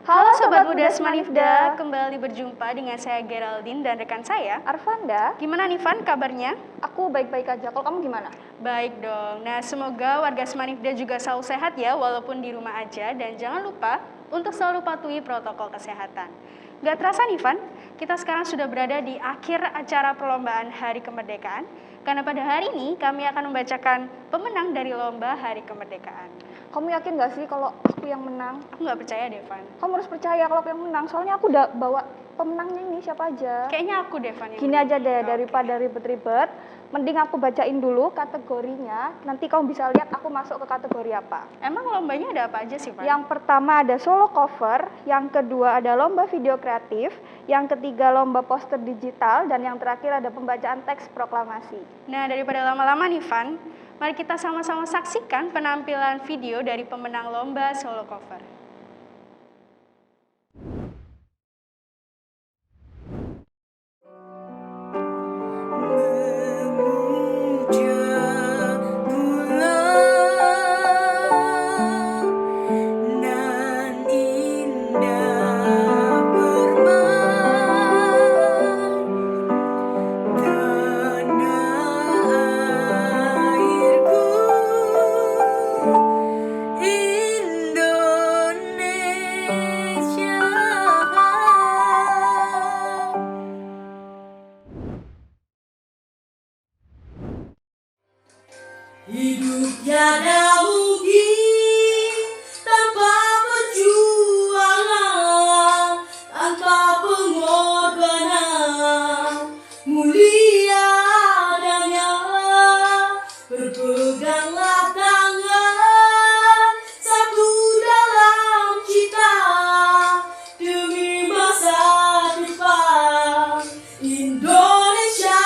Halo Sobat Muda Smanifda, kembali berjumpa dengan saya Geraldine dan rekan saya Arvanda. Gimana nih Van kabarnya? Aku baik-baik aja, kalau kamu gimana? Baik dong, nah semoga warga Smanifda juga selalu sehat ya walaupun di rumah aja. Dan jangan lupa untuk selalu patuhi protokol kesehatan. Gak terasa nih Van, kita sekarang sudah berada di akhir acara perlombaan Hari Kemerdekaan. Karena pada hari ini kami akan membacakan pemenang dari lomba Hari Kemerdekaan. Kamu yakin gak sih kalau aku yang menang? Aku gak percaya deh Van. Kamu harus percaya kalau aku yang menang, soalnya aku udah bawa pemenangnya ini siapa aja. Kayaknya aku deh Van yang Gini menang. aja deh, daripada ribet-ribet, mending aku bacain dulu kategorinya, nanti kamu bisa lihat aku masuk ke kategori apa. Emang lombanya ada apa aja sih Van? Yang pertama ada solo cover, yang kedua ada lomba video kreatif, yang ketiga lomba poster digital, dan yang terakhir ada pembacaan teks proklamasi. Nah, daripada lama-lama nih Van, mari kita sama-sama saksikan penampilan video dari pemenang lomba solo cover. Hidup tiada mungkin tanpa perjuangan, tanpa pengorbanan, mulia adanya. Berpeganglah tangan, satu dalam cita, demi masa depan Indonesia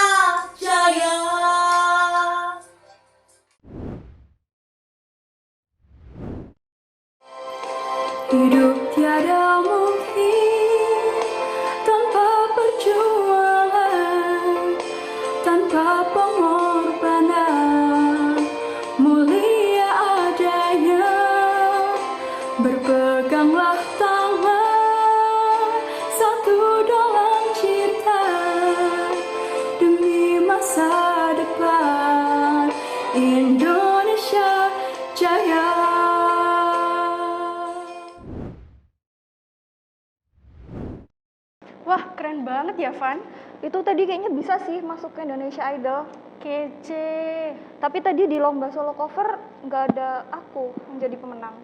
Jaya. Hidup tiada mungkin tanpa perjuangan, tanpa pengorbanan, mulia adanya. Berpeganglah tangan, satu dalam cita, demi masa depan Indonesia Jaya. Wah, keren banget ya Van. Itu tadi kayaknya bisa sih masuk ke Indonesia Idol. Kece. Tapi tadi di lomba solo cover nggak ada aku yang jadi pemenang.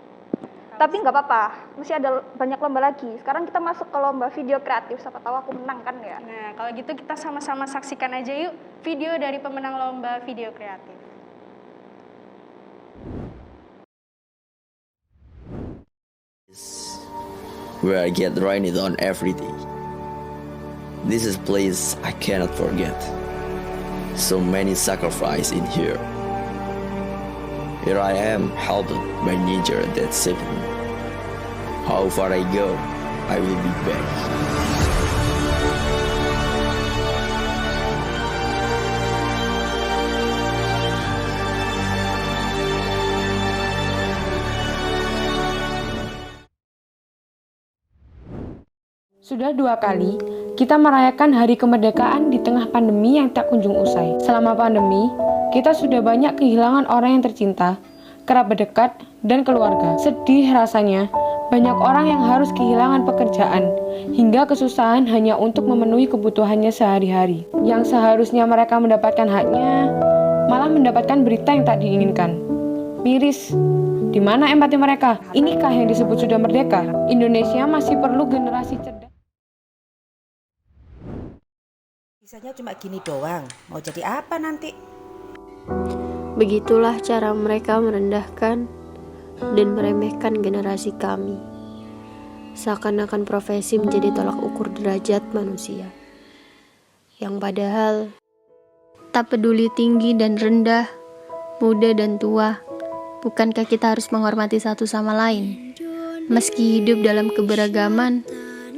Tapi nggak apa-apa, masih ada banyak lomba lagi. Sekarang kita masuk ke lomba video kreatif, siapa tahu aku menang kan ya. Nah, kalau gitu kita sama-sama saksikan aja yuk video dari pemenang lomba video kreatif. Where I get rained on every day. This is a place I cannot forget. So many sacrifices in here. Here I am, helped by nature that saved me. How far I go, I will be back. Sudah 2 kali, kita merayakan Hari Kemerdekaan di tengah pandemi yang tak kunjung usai. Selama pandemi, kita sudah banyak kehilangan orang yang tercinta, kerabat dekat, dan keluarga. Sedih rasanya, banyak orang yang harus kehilangan pekerjaan, hingga kesusahan hanya untuk memenuhi kebutuhannya sehari-hari. Yang seharusnya mereka mendapatkan haknya, malah mendapatkan berita yang tak diinginkan. Miris. Di mana empati mereka? Inikah yang disebut sudah merdeka? Indonesia masih perlu generasi cerdas. Bisanya cuma gini doang, mau jadi apa nanti? Begitulah cara mereka merendahkan dan meremehkan generasi kami. Seakan-akan profesi menjadi tolak ukur derajat manusia. Yang padahal, tak peduli tinggi dan rendah, muda dan tua, bukankah kita harus menghormati satu sama lain? Meski hidup dalam keberagaman,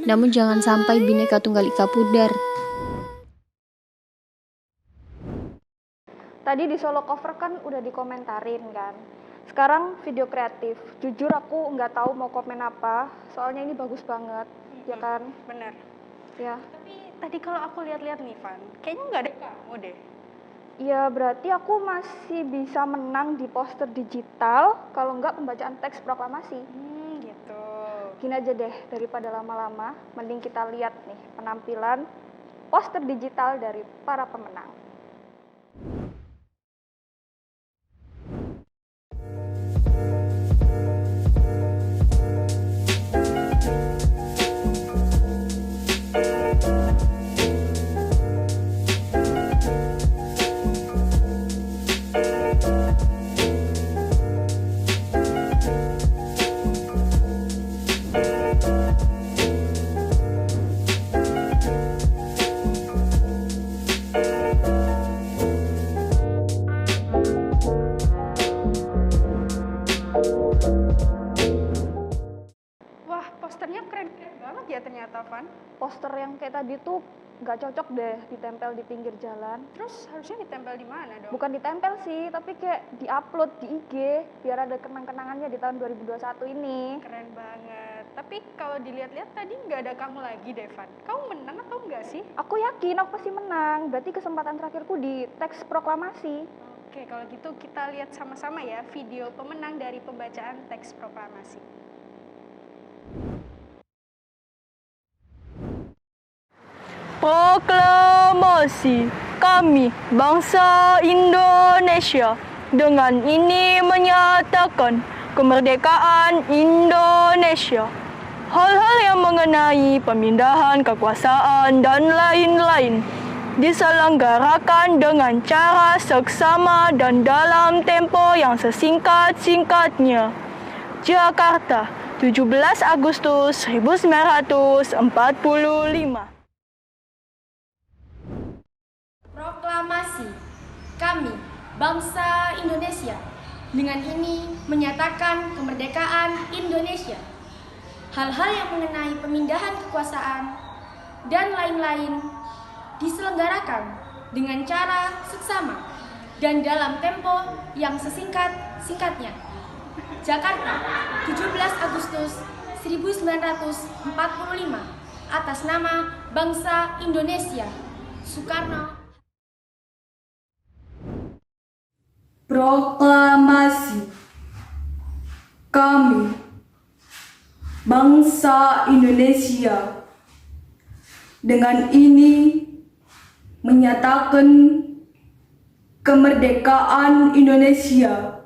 namun jangan sampai Bhinneka Tunggal Ika pudar. Tadi di solo cover kan udah dikomentarin kan. Sekarang video kreatif. Jujur aku nggak tahu mau komen apa, soalnya ini bagus banget, ya kan? Bener. Ya. Tapi tadi kalau aku lihat-lihat nih, Van, kayaknya nggak ada kamu deh. Ya berarti aku masih bisa menang di poster digital, kalau nggak pembacaan teks proklamasi. Gitu. Gini aja deh, daripada lama-lama, mending kita lihat nih penampilan poster digital dari para pemenang. Wah, posternya keren banget ya ternyata, Van. Poster yang kayak tadi tuh nggak cocok deh ditempel di pinggir jalan. Terus harusnya ditempel di mana dong? Bukan ditempel sih, tapi kayak diupload di IG biar ada kenang-kenangannya di tahun 2021 ini. Keren banget. Tapi kalau dilihat-lihat tadi nggak ada kamu lagi, Devan. Kamu menang atau enggak sih? Aku yakin aku pasti menang. Berarti kesempatan terakhirku di teks proklamasi. Oke, kalau gitu kita lihat sama-sama ya video pemenang dari pembacaan teks proklamasi. Proklamasi kami bangsa Indonesia dengan ini menyatakan kemerdekaan Indonesia. Hal-hal yang mengenai pemindahan kekuasaan dan lain-lain diselenggarakan dengan cara seksama dan dalam tempo yang sesingkat-singkatnya. Jakarta, 17 Agustus 1945. Proklamasi kami, bangsa Indonesia, dengan ini menyatakan kemerdekaan Indonesia. Hal-hal yang mengenai pemindahan kekuasaan dan lain-lain diselenggarakan dengan cara seksama dan dalam tempo yang sesingkat-singkatnya. Jakarta, 17 Agustus 1945, atas nama bangsa Indonesia, Soekarno. Proklamasi kami bangsa Indonesia dengan ini menyatakan kemerdekaan Indonesia.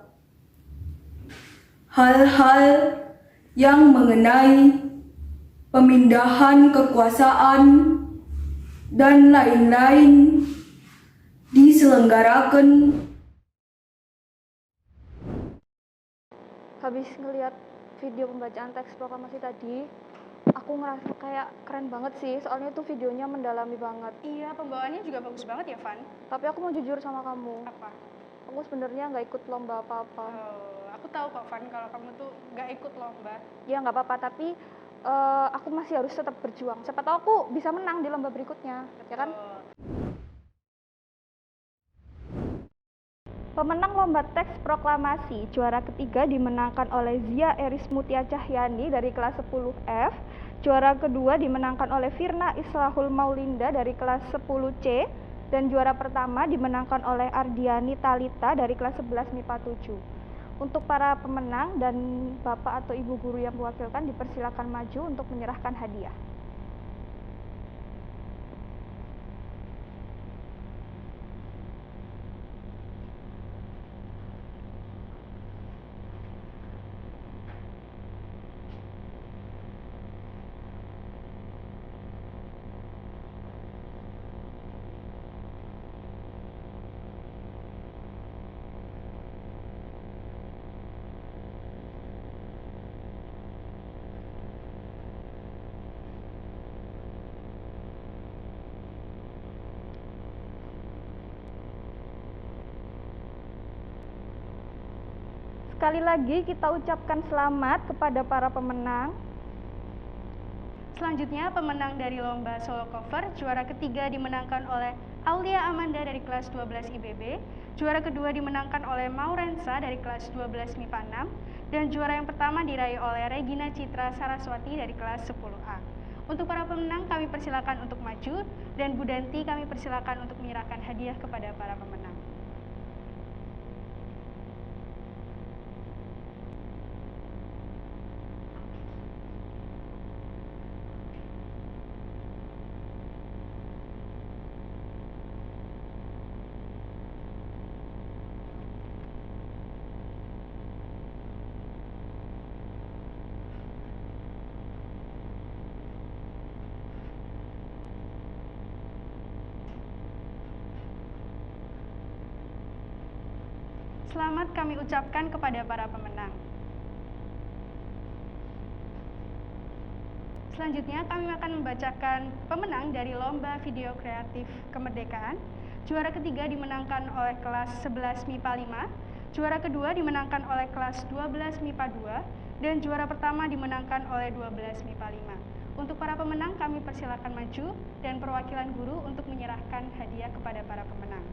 Hal-hal yang mengenai pemindahan kekuasaan dan lain-lain diselenggarakan. Habis ngeliat video pembacaan teks proklamasi tadi, aku ngerasa kayak keren banget sih, soalnya tuh videonya mendalami banget. Iya, pembawaannya juga bagus banget ya, Van. Tapi aku mau jujur sama kamu, Apa? aku sebenarnya nggak ikut lomba apa-apa. Aku tahu kok, Van, kalau kamu tuh nggak ikut lomba. Ya nggak apa-apa, tapi aku masih harus tetap berjuang. Siapa tahu aku bisa menang di lomba berikutnya, ya kan? Pemenang lomba teks proklamasi juara ketiga dimenangkan oleh Zia Eris Mutia Cahyani dari kelas 10F. Juara kedua dimenangkan oleh Firna Islahul Maulinda dari kelas 10C. Dan juara pertama dimenangkan oleh Ardiani Talita dari kelas 11 MIPA 7. Untuk para pemenang dan bapak atau ibu guru yang mewakilkan dipersilakan maju untuk menyerahkan hadiah. Sekali lagi kita ucapkan selamat kepada para pemenang. Selanjutnya, pemenang dari lomba solo cover juara ketiga dimenangkan oleh Aulia Amanda dari kelas 12 IBB, juara kedua dimenangkan oleh Maurensa dari kelas 12 MIPA 6, dan juara yang pertama diraih oleh Regina Citra Saraswati dari kelas 10A. Untuk para pemenang kami persilakan untuk maju, dan Bu Danti kami persilakan untuk menyerahkan hadiah kepada para pemenang. Selamat kami ucapkan kepada para pemenang. Selanjutnya kami akan membacakan pemenang dari Lomba Video Kreatif Kemerdekaan. Juara ketiga dimenangkan oleh kelas 11 MIPA 5, juara kedua dimenangkan oleh kelas 12 MIPA 2, dan juara pertama dimenangkan oleh 12 MIPA 5. Untuk para pemenang kami persilakan maju dan perwakilan guru untuk menyerahkan hadiah kepada para pemenang.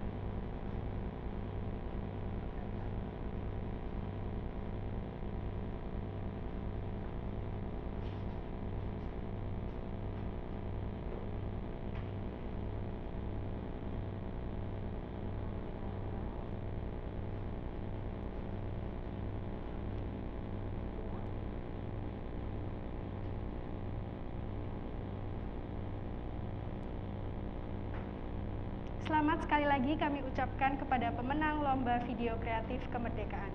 Selamat sekali lagi kami ucapkan kepada pemenang Lomba Video Kreatif Kemerdekaan.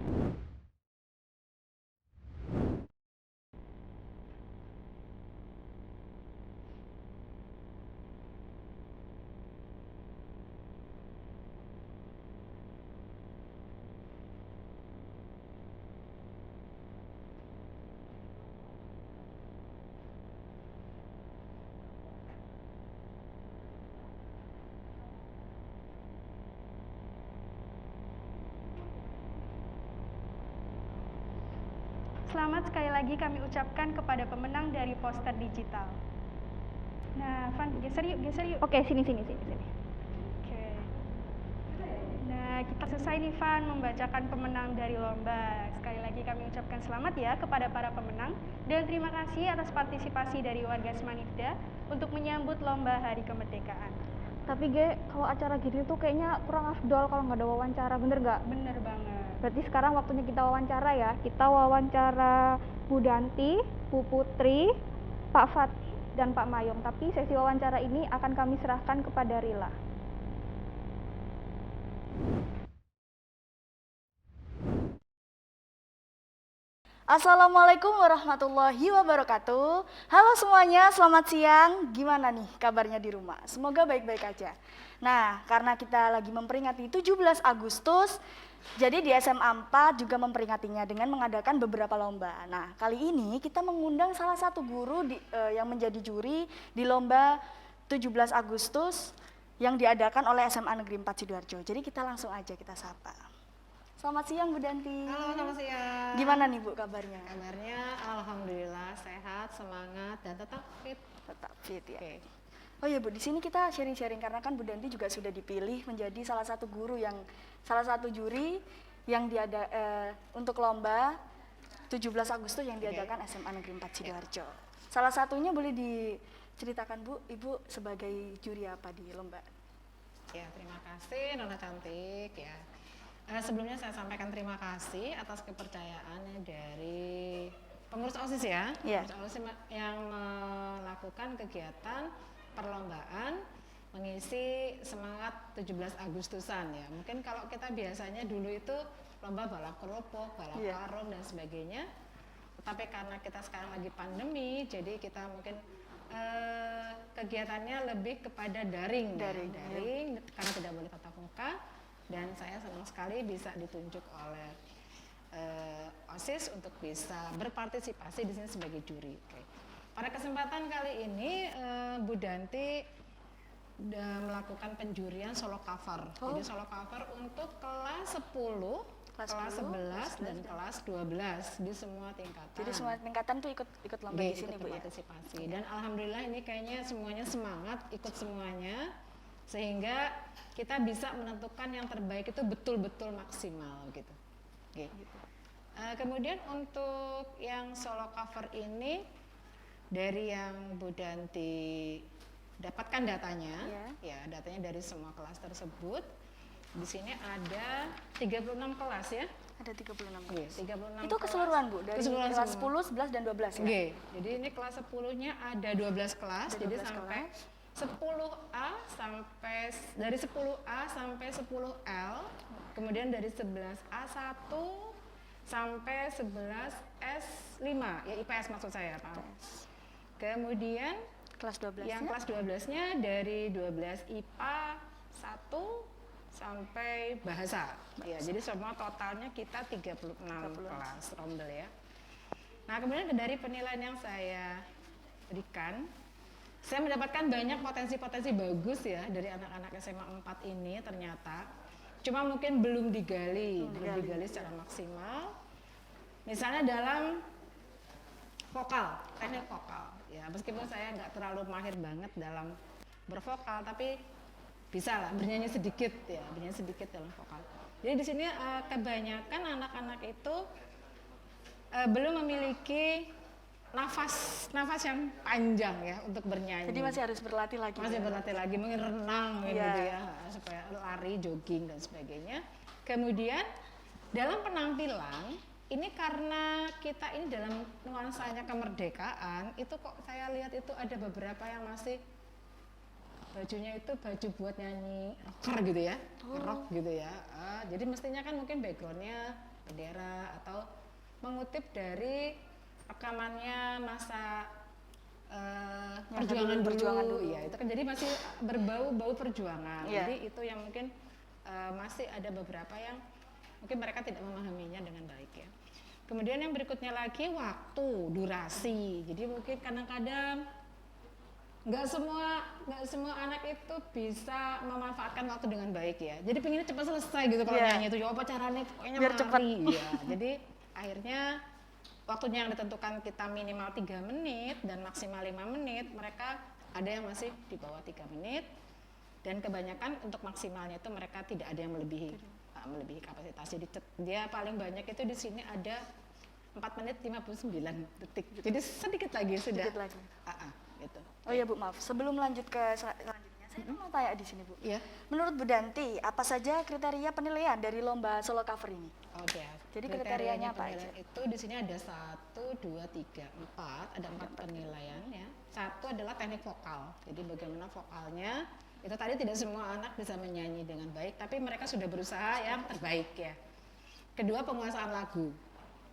Selamat sekali lagi kami ucapkan kepada pemenang dari poster digital. Nah, Van, geser yuk. Oke, sini. Oke. Nah, kita selesai nih, Van, membacakan pemenang dari lomba. Sekali lagi kami ucapkan selamat ya kepada para pemenang, dan terima kasih atas partisipasi dari warga Semanifda untuk menyambut lomba Hari Kemerdekaan. Tapi kalau acara gini tuh kayaknya kurang afdol kalau nggak ada wawancara, bener nggak? Bener banget. Berarti sekarang waktunya kita wawancara ya. Kita wawancara Bu Danti, Bu Putri, Pak Fatih, dan Pak Mayong. Tapi sesi wawancara ini akan kami serahkan kepada Rila. Assalamualaikum warahmatullahi wabarakatuh. Halo semuanya, selamat siang. Gimana nih kabarnya di rumah? Semoga baik-baik aja. Nah, karena kita lagi memperingati 17 Agustus, jadi di SMA 4 juga memperingatinya dengan mengadakan beberapa lomba. Nah, kali ini kita mengundang salah satu guru yang menjadi juri di lomba 17 Agustus yang diadakan oleh SMA Negeri 4 Sidoarjo. Jadi kita langsung aja kita sapa. Selamat siang Bu Danti. Halo, selamat siang. Gimana nih Bu kabarnya? Kabarnya alhamdulillah sehat, semangat, dan tetap fit. Tetap fit ya. Oke. Oh ya Bu, di sini kita sharing-sharing karena kan Bu Danti juga sudah dipilih menjadi salah satu juri yang untuk lomba 17 Agustus yang diadakan SMA Negeri 4 Sidoarjo. Salah satunya boleh diceritakan Bu, Ibu sebagai juri apa di lomba? Ya, terima kasih Nona Cantik ya. Sebelumnya saya sampaikan terima kasih atas kepercayaannya dari pengurus OSIS ya. Yeah. Pengurus OSIS yang melakukan kegiatan perlombaan mengisi semangat 17 Agustusan ya. Mungkin kalau kita biasanya dulu itu lomba balap kerupuk, balap karung dan sebagainya. Tetapi karena kita sekarang lagi pandemi, jadi kita mungkin kegiatannya lebih kepada daring karena tidak boleh tatap muka. Dan saya senang sekali bisa ditunjuk oleh OSIS untuk bisa berpartisipasi di sini sebagai juri. Oke. Pada kesempatan kali ini Bu Danti melakukan penjurian solo cover. Jadi solo cover untuk kelas 10, kelas 11 dan kelas 12 di semua tingkatan. Jadi semua tingkatan tuh ikut lomba di sini Bu ya. Partisipasi. Dan alhamdulillah ini kayaknya semuanya semangat ikut semuanya. Sehingga kita bisa menentukan yang terbaik itu betul-betul maksimal gitu. Oke. Kemudian untuk yang solo cover ini dari yang Bu Danti dapatkan datanya, ya datanya dari semua kelas tersebut. Di sini ada 36 kelas ya. Ada 36 kelas. 36 itu keseluruhan Bu, dari keseluruhan kelas semua. 10, 11 dan 12 ya. Oke. Jadi ini kelas 10-nya ada 12 kelas, Ada jadi 12 sampai kelas. 10A sampai dari 10A sampai 10L. Kemudian dari 11A1 sampai 11S5, ya IPS maksud saya, Pak. Kemudian kelas 12 yang kelas 12-nya dari 12 IPA 1 sampai bahasa. Ya, jadi semua totalnya kita 36 kelas rombel ya. Nah, kemudian dari penilaian yang saya berikan, saya mendapatkan banyak potensi-potensi bagus ya dari anak-anak SMA 4 ini ternyata. Cuma mungkin belum digali secara maksimal. Misalnya dalam vokal, teknik vokal. Ya, meskipun saya nggak terlalu mahir banget dalam bervokal, tapi bisa lah bernyanyi sedikit dalam vokal. Jadi di sini kebanyakan anak-anak itu belum memiliki nafas yang panjang ya untuk bernyanyi. Jadi masih harus berlatih lagi. Berlatih lagi, mungkin renang gitu ya, supaya lari, jogging dan sebagainya. Kemudian dalam penampilan ini karena kita ini dalam nuansanya kemerdekaan, itu kok saya lihat itu ada beberapa yang masih bajunya itu baju buat nyanyi rocker gitu ya, rock gitu ya. Jadi mestinya kan mungkin backgroundnya bendera atau mengutip dari rekamannya masa perjuangan dulu. Ya itu kan jadi masih berbau-bau perjuangan. Jadi itu yang mungkin masih ada beberapa yang mungkin mereka tidak memahaminya dengan baik ya. Kemudian yang berikutnya lagi waktu, durasi. Jadi mungkin kadang-kadang nggak semua anak itu bisa memanfaatkan waktu dengan baik ya. Jadi pengennya cepat selesai gitu kalau nyanyi itu. Ya apa caranya pokoknya biar cepat. Ya. Jadi akhirnya waktunya yang ditentukan kita minimal 3 menit dan maksimal 5 menit, mereka ada yang masih di bawah 3 menit dan kebanyakan untuk maksimalnya itu mereka tidak ada yang melebihi kapasitas. Jadi dia paling banyak itu di sini ada 4 menit 59 detik. Jadi sedikit lagi sudah. Sedikit lagi. Gitu. Oh iya Bu, maaf. Sebelum lanjut ke selanjutnya, saya mau tanya di sini Bu. Iya. Menurut Bu Danti, apa saja kriteria penilaian dari lomba solo cover ini? Oke. Jadi kriterianya apa aja? Itu di sini ada 1, 2, 3, 4. Ada 4 penilaian ya. Satu adalah teknik vokal. Jadi bagaimana vokalnya. Itu tadi tidak semua anak bisa menyanyi dengan baik, tapi mereka sudah berusaha yang terbaik ya. Kedua, penguasaan lagu.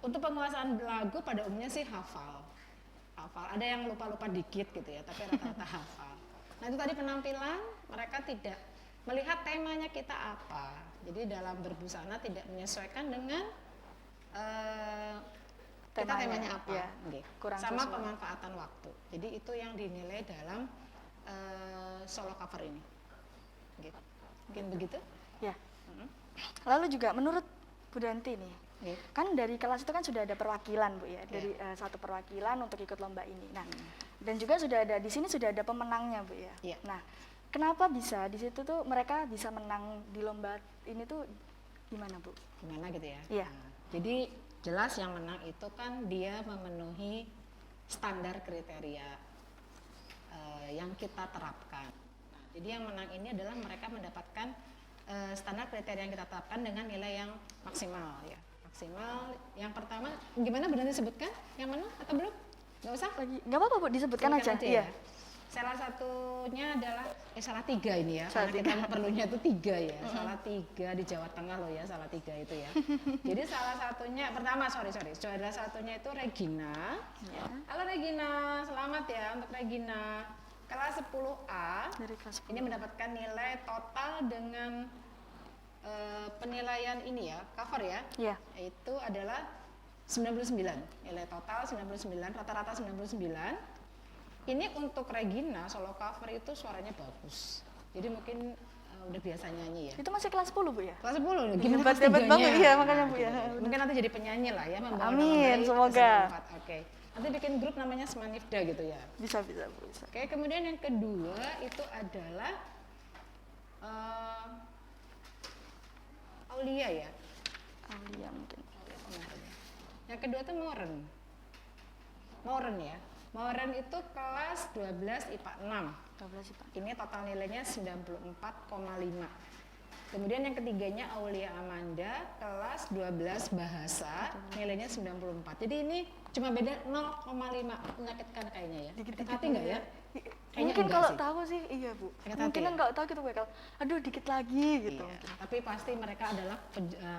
Untuk penguasaan lagu pada umumnya sih hafal. Ada yang lupa-lupa dikit gitu ya, tapi rata-rata hafal. Nah itu tadi penampilan, mereka tidak melihat temanya kita apa. Jadi dalam berbusana tidak menyesuaikan dengan kita temanya apa. Ya, sama pemanfaatan waktu. Jadi itu yang dinilai dalam solo cover ini. Mungkin begitu? Ya. Lalu juga menurut Bu Danti nih, kan dari kelas itu kan sudah ada perwakilan Bu ya, dari satu perwakilan untuk ikut lomba ini. Nah, dan juga sudah ada di sini sudah ada pemenangnya Bu ya. Nah, kenapa bisa di situ tuh mereka bisa menang di lomba ini tuh gimana Bu? Gimana gitu ya? Iya. Nah, jadi jelas yang menang itu kan dia memenuhi standar kriteria yang kita terapkan. Nah, jadi yang menang ini adalah mereka mendapatkan standar kriteria yang kita tetapkan dengan nilai yang maksimal ya. Maksimal yang pertama gimana benar disebutkan yang mana atau belum? Nggak usah? Nggak apa-apa Bu, disebutkan aja. Iya. Salah satunya adalah salah 3 ini ya, karena kita perlunya itu 3 ya. Salah 3 di Jawa Tengah loh ya, salah 3 itu ya. Jadi salah satunya pertama salah satunya itu Regina. Halo Regina, selamat ya untuk Regina. Kelas 10A ini mendapatkan nilai total dengan penilaian ini ya, cover ya. Itu adalah 99. Nilai total 99, rata-rata 99. Ini untuk Regina solo cover itu suaranya bagus. Jadi mungkin udah biasa nyanyi ya. Itu masih kelas 10 Bu ya? Kelas 10. Gimana kelas 3-nya? Banget ya makanya Bu ya. Mungkin nanti jadi penyanyi lah ya, membawa amin, semoga. Oke. Nanti bikin grup namanya Semanifda gitu ya. Bisa. Oke, kemudian yang kedua itu adalah Aulia ya. Aulia mungkin. Yang kedua tuh Mauren ya. Mauren itu kelas 12 IPA 6. 12 IPA. Ini total nilainya 94,5. Kemudian yang ketiganya Aulia Amanda, kelas 12 bahasa, nilainya 94. Jadi ini cuma beda 0,5. Menyakitkan kayaknya ya. Dikit-dikit hati nggak ya? Kayaknya Mungkin enggak kalau sih. tahu sih iya Bu. Sakit Mungkin hati ya? nggak tahu gitu Bu. Kalau aduh dikit lagi gitu. Iya, tapi pasti mereka adalah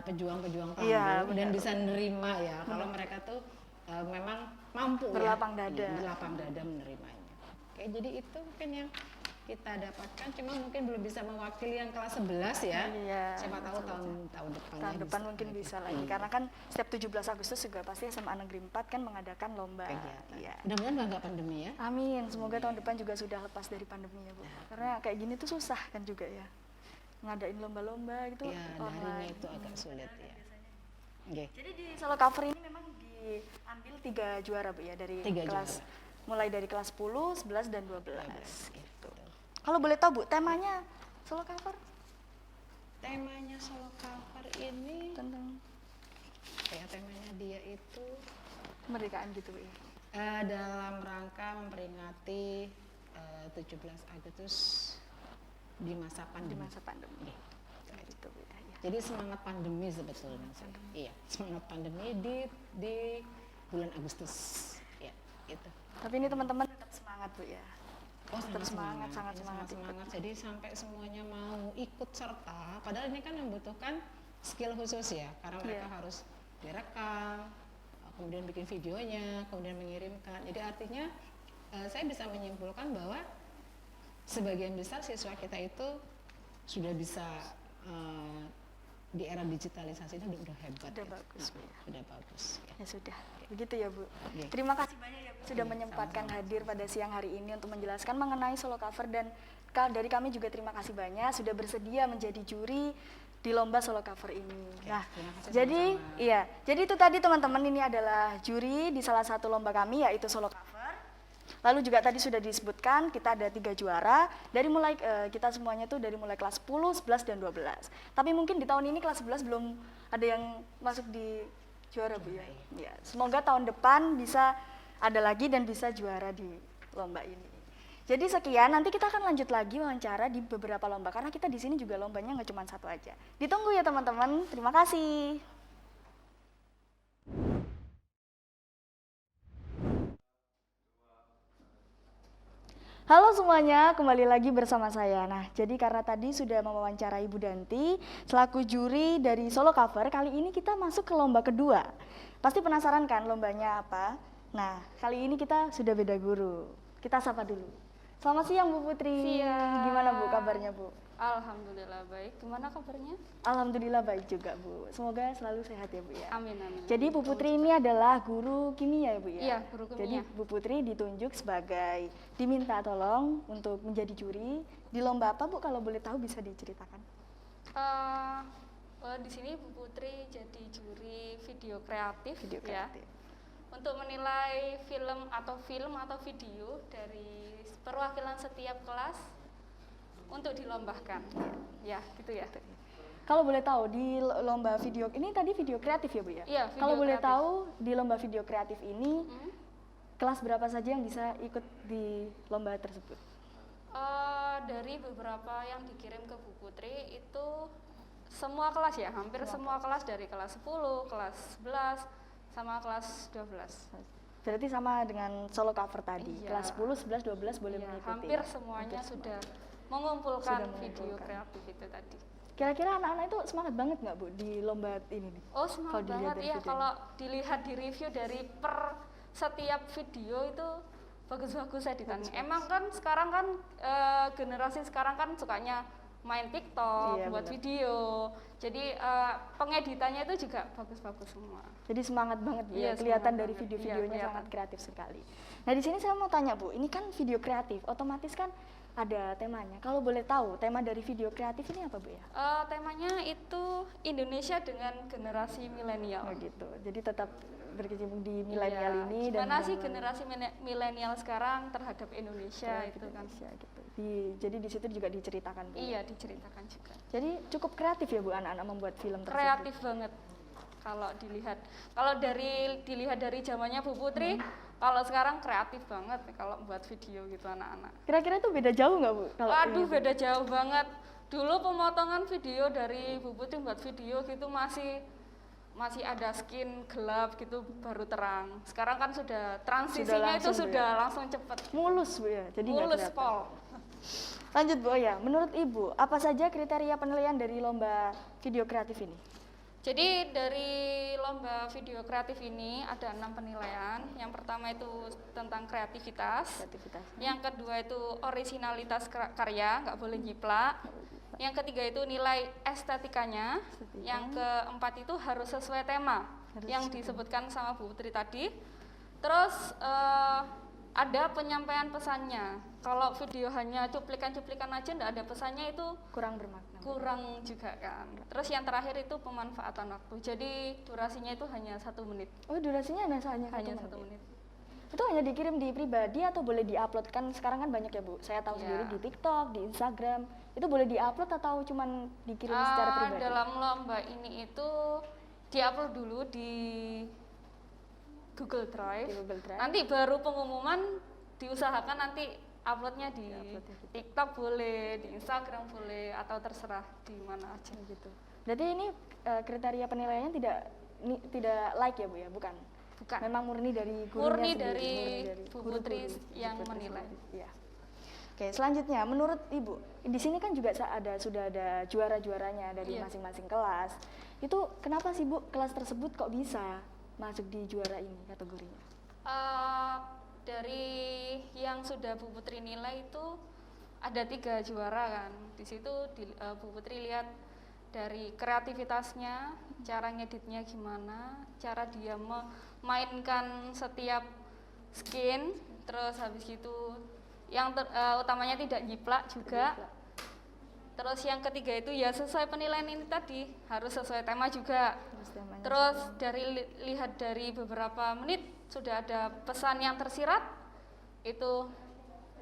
pejuang-pejuang tangguh Iya, dan benar. bisa nerima ya kalau mereka tuh memang mampu Berlapang ya. dada. Iya, berlapang dada menerimanya. Oke, jadi itu mungkin yang kita dapatkan, cuma mungkin belum bisa mewakili yang kelas 11 ya. Iya, Siapa tahu betul, tahun depan. Tahun depan mungkin bisa lagi. Karena kan setiap 17 Agustus juga pasti SMA Negeri 4 kan mengadakan lomba. Kegiatan. Iya. Mudah-mudahan nggak pandemi ya. Amin. Semoga tahun depan juga sudah lepas dari pandemi ya Bu. Karena kayak gini tuh susah kan juga ya. Ngadain lomba-lomba gitu Iya, darinya online. itu agak sulit ya. Oke. Jadi di Solo Cover ini memang diambil 3 juara Bu ya dari 3 kelas mulai dari kelas 10, 11 dan 12. Gitu. Kalau boleh tahu Bu, temanya Solo Cover Temanya Solo Cover ini tentang temanya dia itu kemerdekaan gitu Bu ya. Dalam rangka memperingati 17 Agustus di masa Di pandemi. masa pandemi. Gitu Bu ya. Jadi semangat pandemi sebetulnya. Iya, semangat pandemi di bulan Agustus. Ya, gitu. Tapi ini teman-teman tetap semangat Bu ya. Oh, Tetap semangat, sangat Ini semangat. semangat. Jadi sampai semuanya mau ikut serta. Padahal ini kan membutuhkan skill khusus ya, karena mereka harus direkam, kemudian bikin videonya, kemudian mengirimkan. Jadi artinya saya bisa menyimpulkan bahwa sebagian besar siswa kita itu sudah bisa di era digitalisasi itu udah hebat. Udah ya. bagus, Bu, ya. Udah bagus. Ya. Ya sudah, begitu ya Bu. Iya. Terima kasih banyak ya Bu sudah menyempatkan hadir pada siang hari ini untuk menjelaskan mengenai Solo Cover dan dari kami juga terima kasih banyak sudah bersedia menjadi juri di lomba Solo Cover ini. Nah, terima kasih jadi sama-sama. jadi itu tadi teman-teman ini adalah juri di salah satu lomba kami yaitu Solo Cover. Lalu juga tadi sudah disebutkan kita ada 3 juara dari mulai kita semuanya tuh dari mulai kelas 10, 11 dan 12. Tapi mungkin di tahun ini kelas 11 belum ada yang masuk di juara Bu ya. Ya, semoga tahun depan bisa ada lagi dan bisa juara di lomba ini. Jadi sekian, nanti kita akan lanjut lagi wawancara di beberapa lomba karena kita di sini juga lombanya nggak cuma satu aja. Ditunggu ya teman-teman. Terima kasih. Halo semuanya, kembali lagi bersama saya. Nah, jadi karena tadi sudah mewawancarai Bu Danti selaku juri dari Solo Cover, kali ini kita masuk ke lomba kedua. Pasti penasaran kan lombanya apa? Nah, kali ini kita sudah beda guru. Kita sapa dulu. Selamat siang Bu Putri. Siang. Gimana Bu kabarnya Bu? Alhamdulillah baik. Gimana kabarnya? Alhamdulillah baik juga Bu. Semoga selalu sehat ya Bu ya. Amin amin. Jadi Bu Putri ini adalah guru kimia ya Bu ya? Iya, guru kimia. Jadi Bu Putri ditunjuk sebagai diminta tolong untuk menjadi juri di lomba apa Bu kalau boleh tahu bisa diceritakan? Di sini Bu Putri jadi juri video kreatif, Video ya. kreatif. Untuk menilai film atau video dari perwakilan setiap kelas untuk dilombakan. Ya, gitu ya. Kalau boleh tahu di lomba video ini tadi video kreatif ya Bu ya? Iya, video Kalau boleh kreatif. tahu di lomba video kreatif ini kelas berapa saja yang bisa ikut di lomba tersebut? Dari beberapa yang dikirim ke Bu Putri itu semua kelas ya, hampir semua kelas dari kelas 10, kelas 11, sama kelas 12. Berarti sama dengan Solo Cover tadi, Iya. kelas 10, 11, 12 boleh Iya, mengikuti. hampir semuanya sudah mengumpulkan Sudah video mengumpulkan. kreatif itu tadi. Kira-kira anak-anak itu semangat banget nggak Bu di lomba ini nih? Oh semangat dilihat banget dari ya, videonya. kalau dilihat di review dari per setiap video itu bagus-bagus editannya. Emang kan sekarang kan generasi sekarang kan sukanya main TikTok, Iya, buat benar. video. Jadi pengeditannya itu juga bagus-bagus semua. Jadi semangat banget Bu Iya, ya, kelihatan semangat dari banget. video-videonya Iya, kelihatan. sangat kreatif sekali. Nah di sini saya mau tanya Bu, ini kan video kreatif, otomatis kan ada temanya. Kalau boleh tahu tema dari video kreatif ini apa Bu ya? Temanya itu Indonesia dengan generasi milenial. Oh gitu, jadi tetap berkecimpung di milenial ini. Gimana sih generasi milenial sekarang terhadap Indonesia itu kan? Gitu. Jadi di situ juga diceritakan. Bu. Iya, diceritakan juga. Jadi cukup kreatif ya Bu anak-anak membuat film tersebut. Kreatif banget. Kalau dilihat dari zamannya Bu Putri, kalau sekarang kreatif banget kalau buat video gitu anak-anak. Kira-kira itu beda jauh nggak Bu? Aduh, beda jauh banget. Dulu pemotongan video dari Bu Putri buat video gitu masih ada skin gelap gitu baru terang. Sekarang kan sudah transisinya itu sudah langsung cepet. Mulus Bu ya. Jadi mulus pol. Lanjut Bu ya. Menurut Ibu, apa saja kriteria penilaian dari lomba video kreatif ini? Jadi dari lomba video kreatif ini ada 6 penilaian. Yang pertama itu tentang kreativitas. Yang kedua itu originalitas karya, nggak boleh jiplak. Yang ketiga itu nilai estetikanya. Yang keempat itu harus sesuai tema yang disebutkan sama Bu Putri tadi. Terus ada penyampaian pesannya. Kalau video hanya cuplikan-cuplikan aja nggak ada pesannya itu kurang bermakna. Kurang juga kan. Terus yang terakhir itu pemanfaatan waktu. Jadi durasinya itu hanya 1 menit. Oh, durasinya hanya 1 menit. Itu hanya dikirim di pribadi atau boleh diupload? Kan sekarang kan banyak ya Bu. Saya tahu sendiri di TikTok, di Instagram. Itu boleh diupload atau cuman dikirim secara pribadi? Dalam lomba ini itu diupload dulu di Google Drive. Nanti baru pengumuman diusahakan nanti uploadnya di TikTok boleh, di Instagram boleh, atau terserah di mana aja gitu. Berarti ini kriteria penilaiannya tidak like ya Bu ya, bukan? Bukan. Memang murni dari gurunya murni sendiri, dari Bu Putri yang menilai. Iya. Oke, selanjutnya menurut Ibu, di sini kan juga sudah ada juara-juaranya dari masing-masing kelas. Itu kenapa sih Bu kelas tersebut kok bisa masuk di juara ini kategorinya? Dari yang sudah Bu Putri nilai itu ada 3 juara kan. Di situ Bu Putri lihat dari kreativitasnya, cara ngeditnya gimana, cara dia memainkan setiap skin, terus habis itu yang utamanya tidak jiplak juga. Terus yang ketiga itu ya sesuai penilaian ini tadi, harus sesuai tema juga. Terus lihat dari beberapa menit sudah ada pesan yang tersirat, itu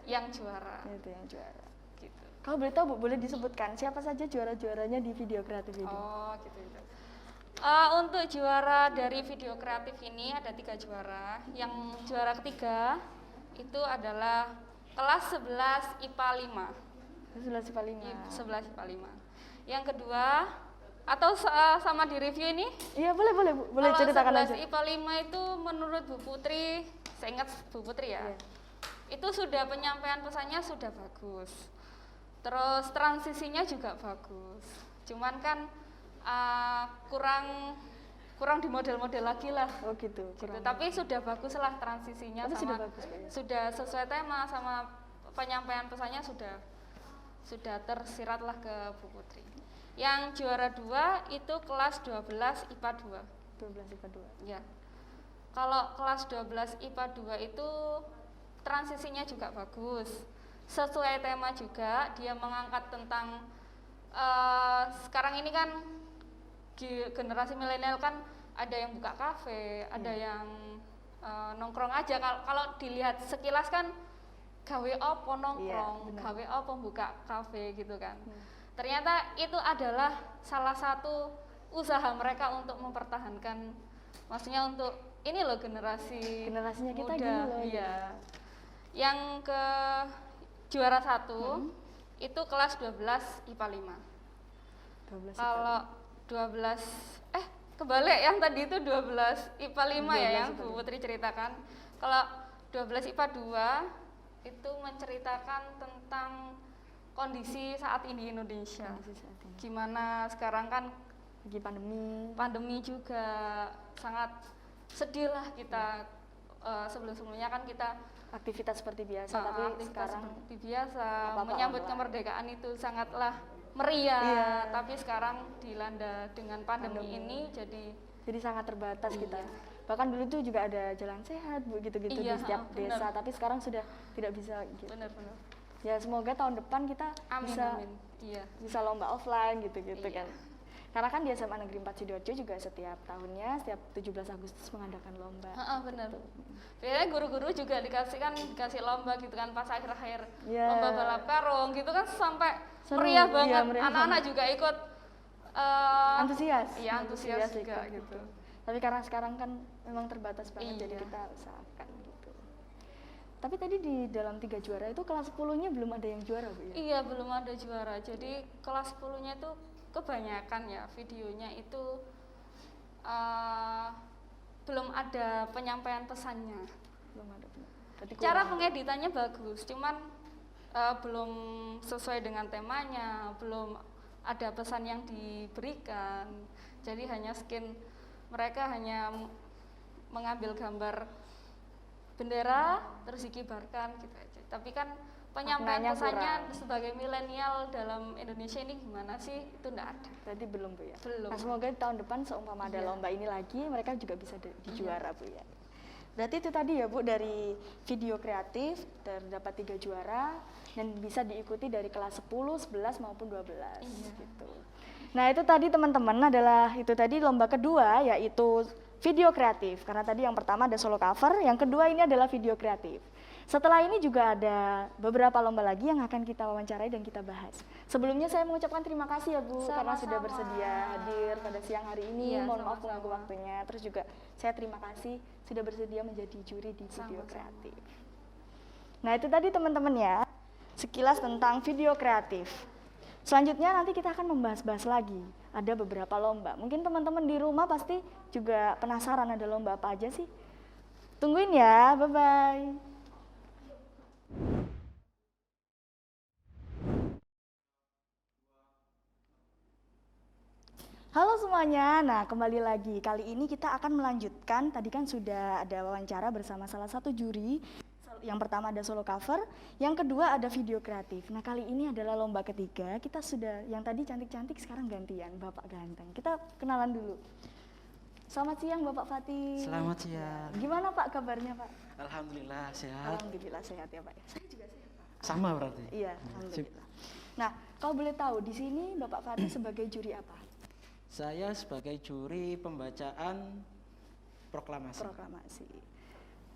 yang juara. Itu yang juara. Gitu. Kalau boleh tahu Bu, boleh disebutkan siapa saja juara-juaranya di video kreatif ini? Oh, gitu. Untuk juara dari video kreatif ini ada 3 juara. Yang juara ketiga itu adalah kelas 11 IPA 5. 11 IPA 5. 11 IPA 5. Yang kedua, atau sama di review ini? Iya, boleh Bu. Boleh ceritakan aja. 11 IPA 5 itu menurut Bu Putri, saya ingat Bu Putri ya. Itu sudah penyampaian pesannya sudah bagus. Terus transisinya juga bagus. Cuman kan kurang di model-model lagi lah. Oh gitu. Tapi sudah bagus lah transisinya. Tapi sama sudah bagus, ya? Sudah sesuai tema sama penyampaian pesannya sudah tersirat lah ke Bu Putri. Yang juara 2 itu kelas 12 IPA 2. 12 IPA 2. Ya. Kalau kelas 12 IPA 2 itu transisinya juga bagus. Sesuai tema juga, dia mengangkat tentang sekarang ini kan generasi milenial kan ada yang buka kafe, ada yang nongkrong aja. Kalau dilihat sekilas kan gawe opo nongkrong, gawe opo buka kafe gitu kan. Ternyata itu adalah salah satu usaha mereka untuk mempertahankan, maksudnya untuk ini loh generasinya kita muda, gini loh. Iya. Yang ke juara 1 itu kelas 12 IPA 5. Kalau 12 kebalik yang tadi itu 12 IPA 5 ya yang Bu Putri ceritakan. Kalau 12 IPA 2 itu menceritakan tentang kondisi saat ini Indonesia. Gimana sekarang kan lagi pandemi juga sangat sedih lah kita. Sebelum-sebelumnya kan kita aktivitas seperti biasa, tapi sekarang seperti biasa menyambut kemerdekaan itu sangatlah meriah. Tapi sekarang dilanda dengan pandemi ini jadi sangat terbatas kita. Bahkan dulu tuh juga ada jalan sehat Bu gitu-gitu di setiap desa, tapi sekarang sudah tidak bisa gitu. Benar-benar. Ya semoga tahun depan kita bisa lomba offline gitu-gitu kan. Karena kan di SMA Negeri 4 Sidoarjo juga setiap tahunnya, setiap 17 Agustus mengadakan lomba. Benar. Biasanya guru-guru juga dikasih lomba gitu kan pas akhir-akhir Ya. lomba balap karung gitu kan sampai Seru, meriah iya, banget. meriah Anak-anak banget. juga ikut Antusias. Iya, antusias juga ikut. gitu. Tapi karena sekarang kan memang terbatas banget, jadi Iya. kita usahakan gitu. Tapi tadi di dalam 3 juara itu kelas 10-nya belum ada yang juara, Bu ya? Iya, belum ada juara. Jadi kelas 10-nya itu kebanyakan ya videonya itu belum ada penyampaian pesannya. Belum ada. Berarti Cara kurang. pengeditannya bagus, cuman belum sesuai dengan temanya, belum ada pesan yang diberikan. Jadi mereka hanya mengambil gambar bendera terus dikibarkan gitu aja. Tapi kan penyampaian Maknanya pesannya kurang. sebagai milenial dalam Indonesia ini gimana sih? Itu enggak ada. Berarti belum, Bu ya? Belum. Nah, semoga di tahun depan seumpama ada Iya. lomba ini lagi, mereka juga bisa dijuara, Bu ya. Berarti itu tadi ya, Bu, dari video kreatif terdapat 3 juara dan bisa diikuti dari kelas 10, 11 maupun 12 gitu. Nah, itu tadi teman-teman adalah itu tadi lomba kedua yaitu video kreatif. Karena tadi yang pertama ada solo cover, yang kedua ini adalah video kreatif. Setelah ini juga ada beberapa lomba lagi yang akan kita wawancarai dan kita bahas. Sebelumnya saya mengucapkan terima kasih ya, Bu, karena sudah bersedia hadir pada siang hari ini. Iya, Mohon maaf sama-sama. mengganggu waktunya. Terus juga saya terima kasih sudah bersedia menjadi juri di video kreatif. Nah, itu tadi teman-teman ya, sekilas tentang video kreatif. Selanjutnya nanti kita akan membahas-bahas lagi. Ada beberapa lomba. Mungkin teman-teman di rumah pasti juga penasaran ada lomba apa aja sih. Tungguin ya, bye-bye. Halo semuanya, nah kembali lagi. Kali ini kita akan melanjutkan, tadi kan sudah ada wawancara bersama salah satu juri. Yang pertama ada solo cover, yang kedua ada video kreatif. Nah kali ini adalah lomba ketiga, kita sudah, yang tadi cantik-cantik sekarang gantian, Bapak ganteng. Kita kenalan dulu. Selamat siang Bapak Fatih. Selamat siang. Gimana Pak kabarnya Pak? Alhamdulillah sehat. Alhamdulillah sehat ya Pak. Saya juga sehat Pak. Sama berarti. Iya, alhamdulillah. Nah, kalau boleh tahu di sini Bapak Fatih sebagai juri apa? Saya sebagai juri pembacaan proklamasi. Proklamasi.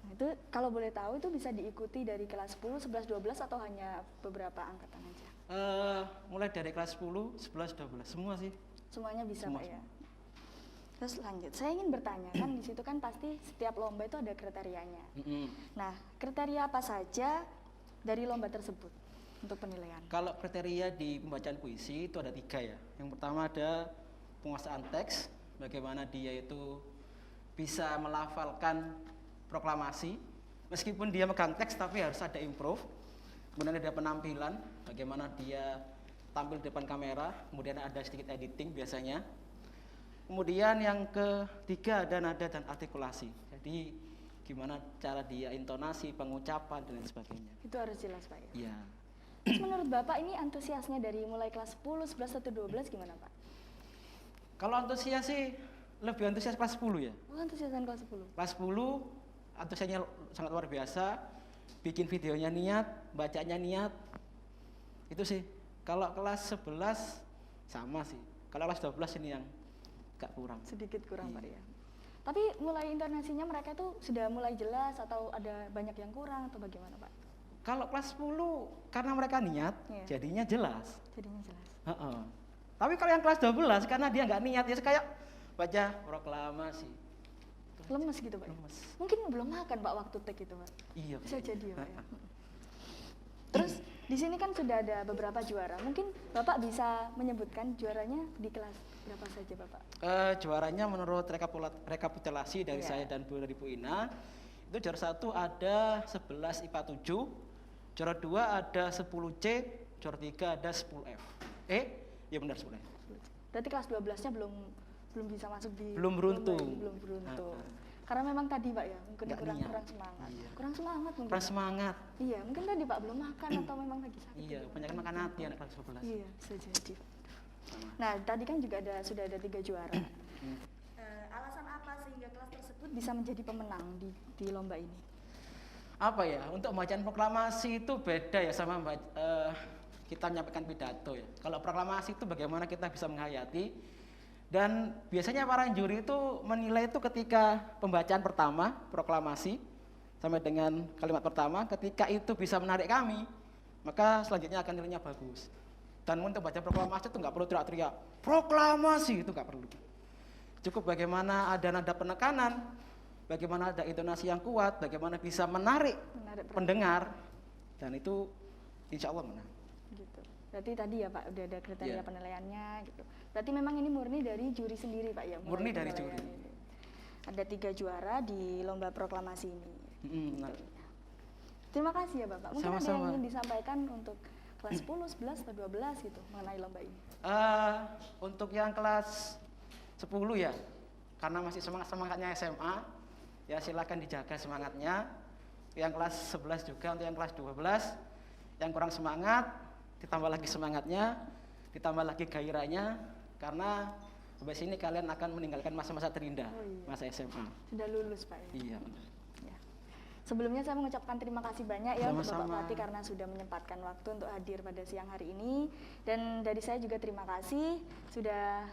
Nah, itu kalau boleh tahu itu bisa diikuti dari kelas 10, 11, 12 atau hanya beberapa angkatan aja? Mulai dari kelas 10, 11, 12 semua sih. Semuanya bisa Semua. Pak ya. Terus lanjut, saya ingin bertanya kan di situ kan pasti setiap lomba itu ada kriterianya. Nah, kriteria apa saja dari lomba tersebut untuk penilaian? Kalau kriteria di pembacaan puisi itu ada 3 ya. Yang pertama ada penguasaan teks, bagaimana dia itu bisa melafalkan proklamasi, meskipun dia megang teks tapi harus ada improve. Kemudian ada penampilan, bagaimana dia tampil di depan kamera, kemudian ada sedikit editing biasanya. Kemudian yang ketiga ada nada dan artikulasi. Jadi gimana cara dia intonasi, pengucapan dan lain sebagainya. Itu harus jelas Pak ya. Iya. Terus menurut Bapak ini antusiasnya dari mulai kelas 10, 11, atau 12 gimana Pak? Kalau antusias sih lebih antusias kelas 10 ya. Oh, antusiasan kelas 10. Kelas 10 antusiasnya sangat luar biasa. Bikin videonya niat, bacanya niat. Itu sih. Kalau kelas 11 sama sih. Kalau kelas 12 ini yang agak kurang. Sedikit kurang Pak ya. Tapi mulai intonasinya mereka itu sudah mulai jelas atau ada banyak yang kurang atau bagaimana Pak? Kalau kelas 10 karena mereka niat, jadinya jelas. Jadinya jelas. Tapi kalau yang kelas 12 karena dia nggak niat ya kayak baca proklamasi. Lemes gitu Pak. Lemes. Mungkin belum makan Pak waktu take itu Pak. Iya. Bisa jadi ya Pak ya. Terus di sini kan sudah ada beberapa juara. Mungkin Bapak bisa menyebutkan juaranya di kelas berapa saja Bapak? Juaranya menurut rekapitulasi dari saya dan Bu dari Bu Ina, itu juara 1 ada 11 IPA 7, juara 2 ada 10C, juara 3 ada 10F. Ya benar 10F. Berarti kelas 12-nya belum bisa masuk di Belum beruntung. Belum beruntung. Karena memang tadi Pak ya, mungkin kurang semangat. Iya. Kurang semangat mungkin. Kurang semangat. Iya, mungkin tadi Pak belum makan atau memang lagi sakit. Iya, banyak makan hati anak kelas 12. Iya, bisa jadi. Nah, tadi kan juga sudah ada 3 juara. Alasan apa sehingga kelas tersebut bisa menjadi pemenang di lomba ini? Apa ya, untuk bacaan proklamasi itu beda ya sama kita menyampaikan pidato ya. Kalau proklamasi itu bagaimana kita bisa menghayati, Dan biasanya para juri itu menilai itu ketika pembacaan pertama, proklamasi, sampai dengan kalimat pertama, ketika itu bisa menarik kami, maka selanjutnya akan nilainya bagus. Dan untuk baca proklamasi itu nggak perlu teriak-teriak, proklamasi, itu nggak perlu. Cukup bagaimana ada nada penekanan, bagaimana ada intonasi yang kuat, bagaimana bisa menarik pendengar, dan itu insya Allah menang. Gitu. Berarti tadi ya Pak, udah ada kriteria penilaiannya gitu. Berarti memang ini murni dari juri sendiri Pak ya? Murni dari juri. Ini. Ada 3 juara di lomba proklamasi ini. Nah. Terima kasih ya Bapak. Mungkin Sama-sama. ada yang ingin disampaikan untuk kelas 10, 11, atau 12 gitu mengenai lomba ini? Untuk yang kelas 10 ya, karena masih semangatnya SMA, ya silakan dijaga semangatnya. Yang kelas 11 juga, untuk yang kelas 12, yang kurang semangat, ditambah lagi semangatnya, ditambah lagi gairahnya, karena habis ini kalian akan meninggalkan masa-masa terindah, masa SMA. Sudah lulus Pak ya? Iya benar. Sebelumnya saya mengucapkan terima kasih banyak ya untuk Sama-sama. Bapak Fatih karena sudah menyempatkan waktu untuk hadir pada siang hari ini. Dan dari saya juga terima kasih sudah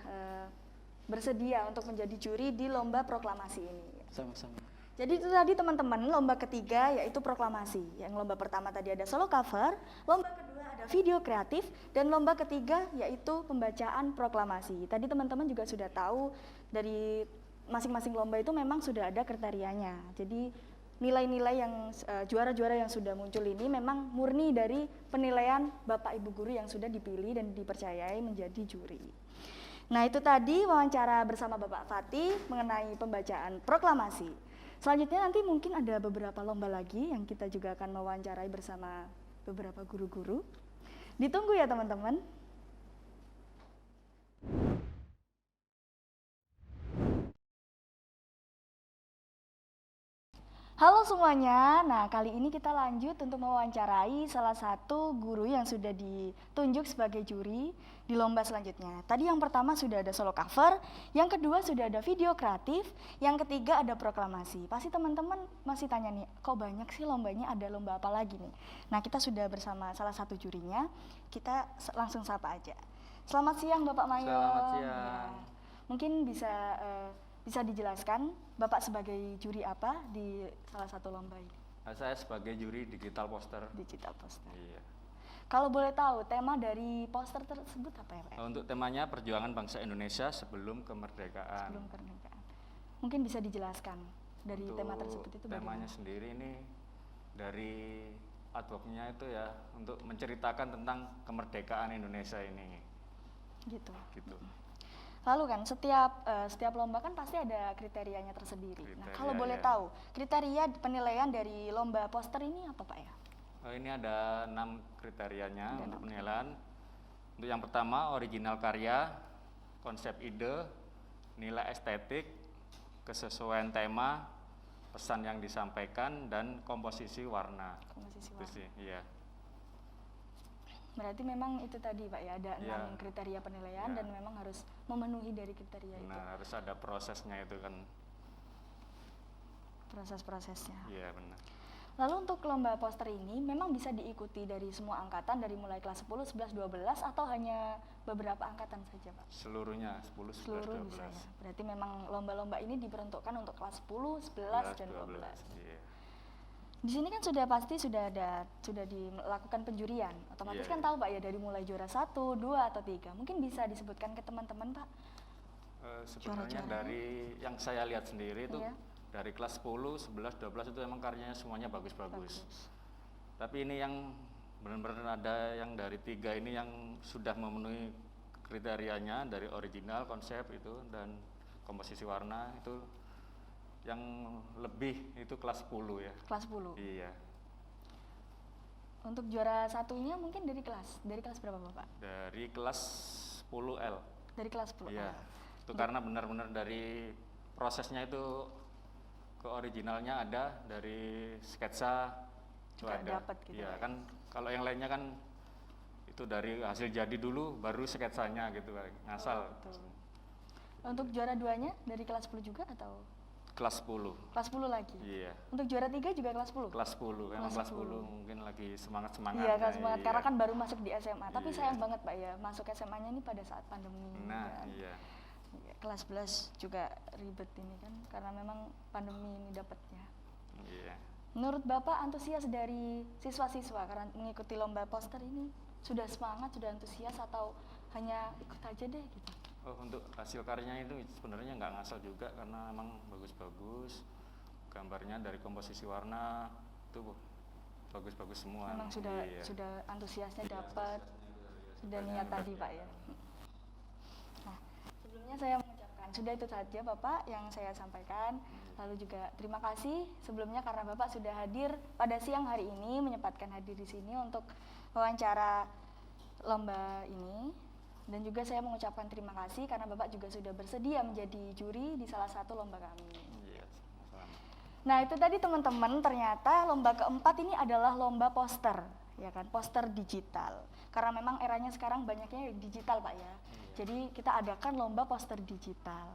bersedia untuk menjadi juri di lomba proklamasi ini. Sama-sama. Jadi itu tadi teman-teman, lomba ketiga yaitu proklamasi. Yang lomba pertama tadi ada solo cover, lomba kedua ada video kreatif, dan lomba ketiga yaitu pembacaan proklamasi. Tadi teman-teman juga sudah tahu dari masing-masing lomba itu memang sudah ada kriterianya. Jadi nilai-nilai yang juara-juara yang sudah muncul ini memang murni dari penilaian Bapak Ibu guru yang sudah dipilih dan dipercayai menjadi juri. Nah itu tadi wawancara bersama Bapak Fatih mengenai pembacaan proklamasi. Selanjutnya nanti mungkin ada beberapa lomba lagi yang kita juga akan mewawancarai bersama beberapa guru-guru. Ditunggu ya teman-teman. Halo semuanya, nah kali ini kita lanjut untuk mewawancarai salah satu guru yang sudah ditunjuk sebagai juri di lomba selanjutnya. Tadi yang pertama sudah ada solo cover, yang kedua sudah ada video kreatif, yang ketiga ada proklamasi. Pasti teman-teman masih tanya nih, kok banyak sih lombanya, ada lomba apa lagi nih? Nah kita sudah bersama salah satu jurinya, kita langsung sapa aja. Selamat siang Bapak Mayo. Selamat siang. Mungkin bisa dijelaskan Bapak sebagai juri apa di salah satu lomba ini? Saya sebagai juri digital poster. Digital poster. Iya. Kalau boleh tahu tema dari poster tersebut apa ya Pak? Untuk temanya perjuangan bangsa Indonesia sebelum kemerdekaan. Sebelum kemerdekaan. Mungkin bisa dijelaskan dari untuk tema tersebut itu bagaimana? Temanya sendiri ini dari artworknya itu ya untuk menceritakan tentang kemerdekaan Indonesia ini. Gitu. Gitu. Lalu kan setiap lomba kan pasti ada kriterianya tersendiri. Nah, kalau boleh tahu, kriteria penilaian dari lomba poster ini apa Pak ya? Ini ada 6 kriterianya untuk penilaian. Untuk yang pertama, original karya, konsep ide, nilai estetik, kesesuaian tema, pesan yang disampaikan, dan komposisi warna. Komposisi warna. Itu sih, iya. Berarti memang itu tadi Pak ya, ada 6 kriteria penilaian dan memang harus memenuhi dari kriteria itu. Nah, harus ada prosesnya itu kan. Proses-prosesnya. Iya, benar. Lalu untuk lomba poster ini memang bisa diikuti dari semua angkatan dari mulai kelas 10, 11, 12 atau hanya beberapa angkatan saja Pak? Seluruhnya, 10, 11, Seluruh 12. bisa ya. Berarti memang lomba-lomba ini diperuntukkan untuk kelas 10, 11, dan 12. Iya. Di sini kan sudah dilakukan penjurian. Otomatis kan tahu Pak ya dari mulai juara 1, 2 atau 3. Mungkin bisa disebutkan ke teman-teman Pak. Sebenarnya dari yang saya lihat sendiri itu dari kelas 10, 11, 12 itu emang karyanya semuanya bagus-bagus. Tapi ini yang benar-benar ada yang dari 3 ini yang sudah memenuhi kriterianya dari original, konsep itu dan komposisi warna itu. Yang lebih itu kelas 10 ya. Kelas 10? Iya. Untuk juara satunya mungkin dari kelas berapa Bapak? Dari kelas 10L. Dari kelas 10L? Iya. Itu karena benar-benar dari prosesnya itu ke originalnya ada, dari sketsa itu ada. Dapat gitu iya, ya. kan kalau yang lainnya kan itu dari hasil jadi dulu baru sketsanya gitu ngasal. Untuk juara 2-nya dari kelas 10 juga atau? Kelas 10. Kelas 10 lagi? Iya. Untuk juara 3 juga kelas 10? Kelas 10, emang kelas 10 mungkin lagi semangat-semangatnya. Iya, kelas semangat, karena kan baru masuk di SMA. Tapi Iya. sayang banget Pak ya, masuk SMA-nya ini pada saat pandemi. Nah, iya. Kelas 11 juga ribet ini kan, karena memang pandemi ini dapatnya. Iya. Menurut Bapak, antusias dari siswa-siswa karena mengikuti lomba poster ini sudah semangat, sudah antusias, atau hanya ikut aja deh gitu? Oh, untuk hasil karyanya itu sebenarnya nggak ngasal juga, karena emang bagus-bagus. Gambarnya dari komposisi warna itu bagus-bagus semua. Memang sudah antusiasnya dapat, sudah niat tadi Pak ya. Nah, sebelumnya saya mengucapkan sudah itu saja Bapak yang saya sampaikan. Lalu juga terima kasih sebelumnya karena Bapak sudah hadir pada siang hari ini, menyempatkan hadir di sini untuk wawancara lomba ini. Dan juga saya mengucapkan terima kasih karena Bapak juga sudah bersedia menjadi juri di salah satu lomba kami. Nah, itu tadi teman-teman, ternyata lomba keempat ini adalah lomba poster, ya kan, poster digital. Karena memang eranya sekarang banyaknya digital Pak ya. Jadi kita adakan lomba poster digital.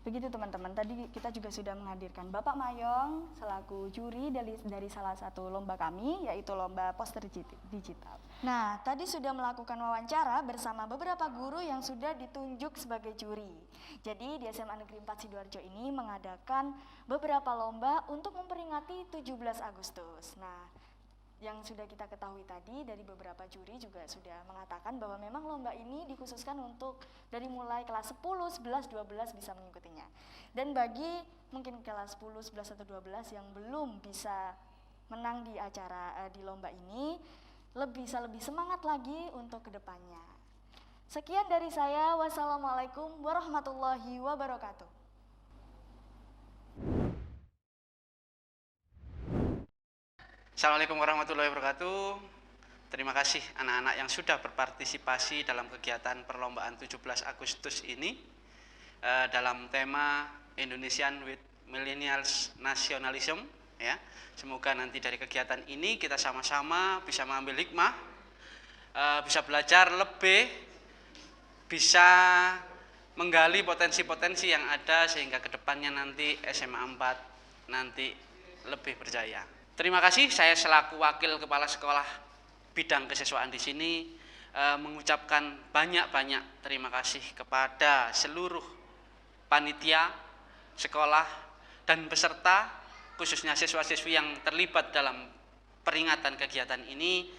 Begitu teman-teman, tadi kita juga sudah menghadirkan Bapak Mayong selaku juri dari salah satu lomba kami, yaitu lomba poster digital. Nah, tadi sudah melakukan wawancara bersama beberapa guru yang sudah ditunjuk sebagai juri. Jadi di SMA Negeri 4 Sidoarjo ini mengadakan beberapa lomba untuk memperingati 17 Agustus. Nah, yang sudah kita ketahui tadi dari beberapa juri juga sudah mengatakan bahwa memang lomba ini dikhususkan untuk dari mulai kelas 10, 11, 12 bisa mengikutinya. Dan bagi mungkin kelas 10, 11, atau 12 yang belum bisa menang di acara di lomba ini, bisa lebih semangat lagi untuk kedepannya. Sekian dari saya, wassalamualaikum warahmatullahi wabarakatuh. Assalamualaikum warahmatullahi wabarakatuh. Terima kasih anak-anak yang sudah berpartisipasi dalam kegiatan perlombaan 17 Agustus ini dalam tema Indonesian with Millennials Nationalism ya. Semoga nanti dari kegiatan ini kita sama-sama bisa mengambil hikmah, bisa belajar lebih, bisa menggali potensi-potensi yang ada sehingga kedepannya nanti SMA 4 nanti lebih berjaya. Terima kasih, saya selaku Wakil Kepala Sekolah Bidang Kesiswaan di sini mengucapkan banyak-banyak terima kasih kepada seluruh panitia, sekolah, dan peserta, khususnya siswa-siswi yang terlibat dalam peringatan kegiatan ini.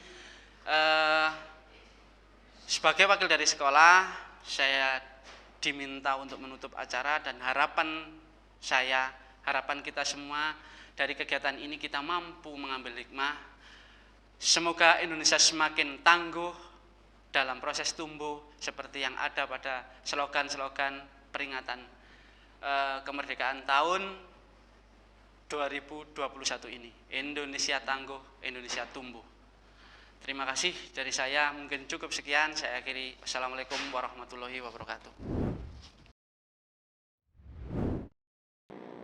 Sebagai wakil dari sekolah, saya diminta untuk menutup acara dan harapan kita semua dari kegiatan ini kita mampu mengambil hikmah. Semoga Indonesia semakin tangguh dalam proses tumbuh seperti yang ada pada slogan-slogan peringatan kemerdekaan tahun 2021 ini. Indonesia tangguh, Indonesia tumbuh. Terima kasih dari saya, mungkin cukup sekian, saya akhiri. Wassalamualaikum warahmatullahi wabarakatuh.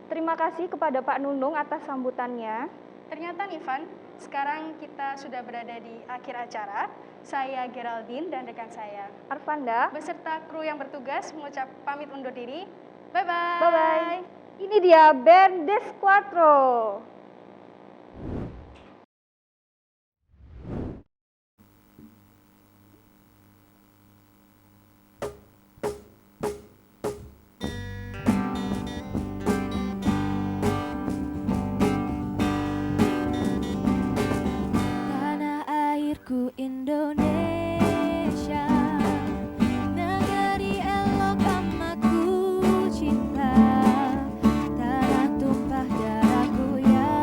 Terima kasih kepada Pak Nunung atas sambutannya. Ternyata Nivan, sekarang kita sudah berada di akhir acara. Saya Geraldine dan rekan saya Arvanda beserta kru yang bertugas mengucap pamit undur diri. Bye-bye. Bye-bye. Ini dia band Des Quattro. Indonesia, negeri elok amat ku cinta, tanah tumpah darahku yang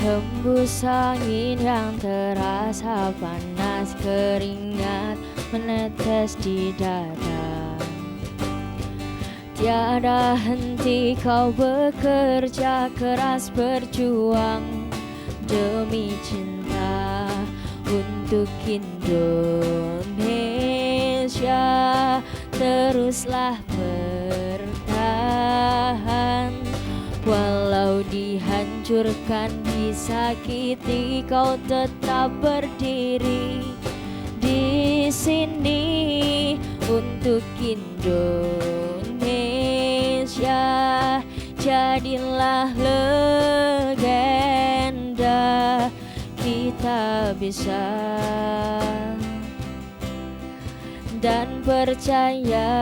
Hembus angin yang terasa panas, keringat menetes di dada. Tiada henti kau bekerja keras, berjuang demi cinta untuk Indonesia. Teruslah bertahan, walau dihancurkan, disakiti, kau tetap berdiri di sini untuk Indonesia. Jadilah legenda, kita bisa dan percaya.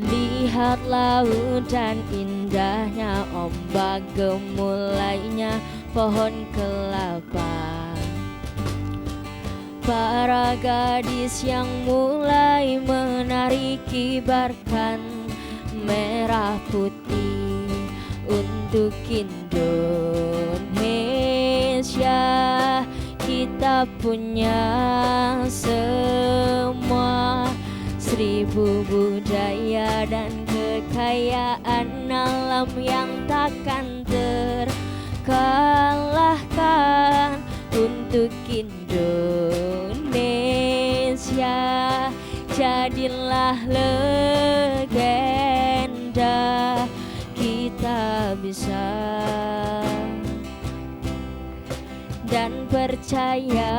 Lihat laut dan indahnya ombak, gemulainya pohon kelapa. Para gadis yang mulai menari, kibarkan merah putih untuk Indonesia. Kita punya semua, 1000 budaya dan kekayaan alam yang takkan terkalahkan untuk Indonesia. Jadilah legenda, kita bisa dan percaya.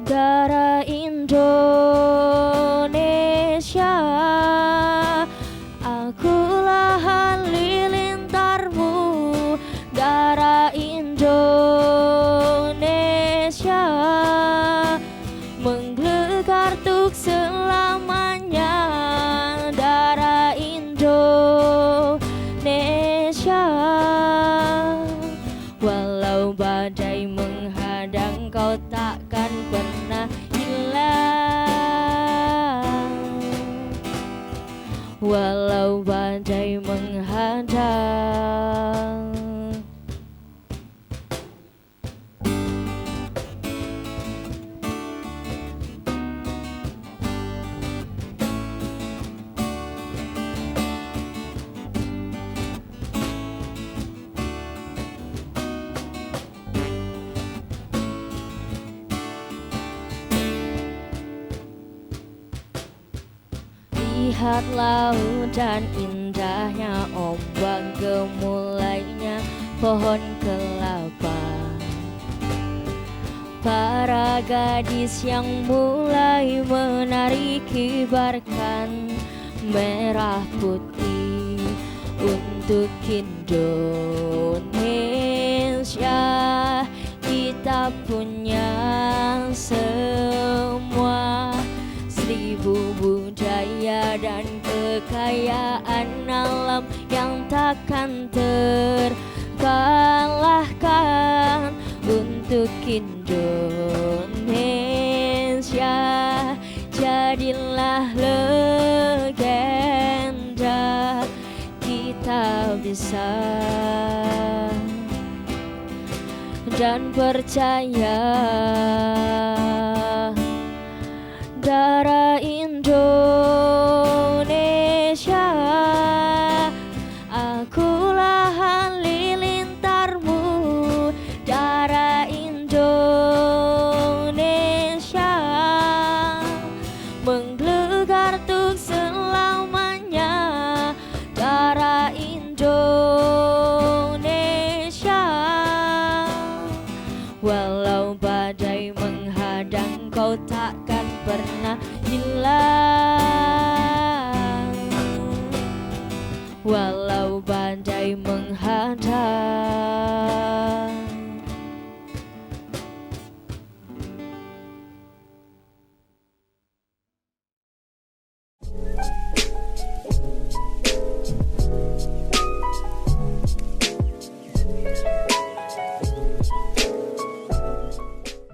Darah Indonesia, akulah halilintarmu. Darah Indonesia, menggelegar untuk selamanya. Darah Indonesia, walau badai menghadang, kau takkan pernah hilang. Walau badai menghadang. Lihat laut dan indahnya ombak, gemulainya pohon kelapa. Para gadis yang mulai menari, kibarkan merah putih untuk Indonesia. Kita punya semua, 1000 budaya dan kekayaan alam yang takkan terkalahkan untuk Indonesia. Jadilah legenda, kita bisa dan percaya. Darah Indonesia, akulah halilintarmu. Darah Indonesia, menggelegar untuk selamanya. Darah Indonesia, walau badai menghadang, kau takkan pernah hilang. 'Walau badai menghadang.